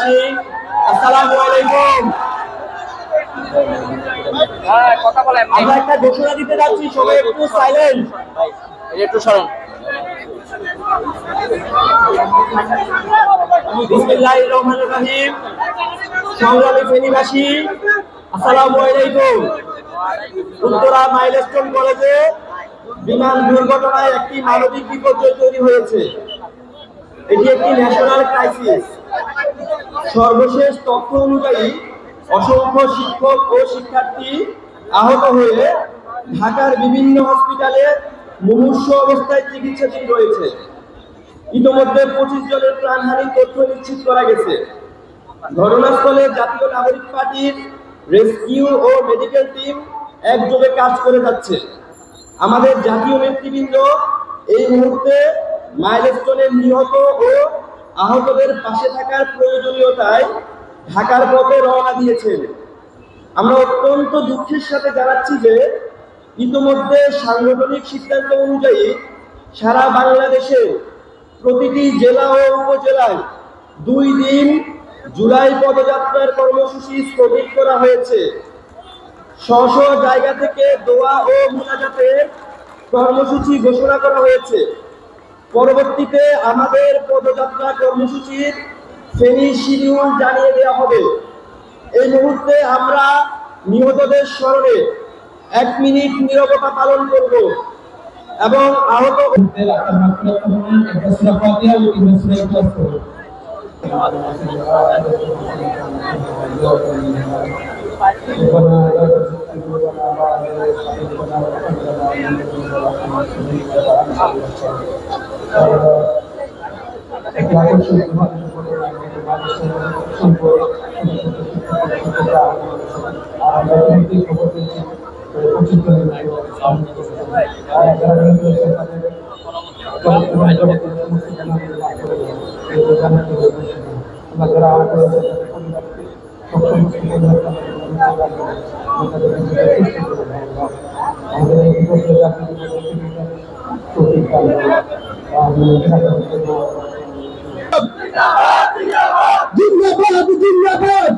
আসসালামু আলাইকুম। কথা বলেন। আমরা একটা ঘোষণা দিতে যাচ্ছি, সবাই একটু সাইলেন্ট। একটু সরুন। বিসমিল্লাহির রহমানির রহিম। সংগ্রামী ফেনীবাসী, আসসালামু আলাইকুম। উত্তরা মাইলস্টোন কলেজে বিমান দুর্ঘটনায় একটি মানবিক বিপর্যয় তৈরি হয়েছে। এটি একটি ন্যাশনাল ক্রাইসিস। সর্বশেষ তথ্য অনুযায়ী অসংখ্য শিক্ষক ও শিক্ষার্থী আহত হয়ে ঢাকার বিভিন্ন হসপিটালে মুমূর্ষু অবস্থায় চিকিৎসাধীন রয়েছে। ইতোমধ্যে 25 জনের প্রাণহানির তথ্য নিশ্চিত করা গেছে। ঘটনাস্থলে জাতীয় নাগরিক পার্টির রেস্কিউ ও মেডিকেল টিম একযোগে কাজ করে যাচ্ছে। আমাদের জাতীয় নেতৃবৃন্দ এই মুহূর্তে মাইলস্টোনের নিহত ও আহতদের পাশে থাকার প্রয়োজনীয়তায় ঢাকার পথে রওনা দিয়েছেন। আমরা অত্যন্ত দুঃখের সাথে জানাচ্ছি যে ইতোমধ্যে সাংগঠনিক সিদ্ধান্ত অনুযায়ী সারা বাংলাদেশে প্রতিটি জেলা ও উপজেলায় 2 দিন জুলাই পদযাত্রার কর্মসূচি স্থগিত করা হয়েছে। স্ব জায়গা থেকে দোয়া ও মুনাজাতের কর্মসূচি ঘোষণা করা হয়েছে। পরবর্তীতে আমাদের পদযাত্রা কর্মসূচির ফেনী শিডিউল জানিয়ে দেওয়া হবে। এই মুহূর্তে আমরা নিহতদের স্মরণে 1 মিনিট নীরবতা পালন করব এবং আহত জিন্দাবাদ জিন্দাবাদ।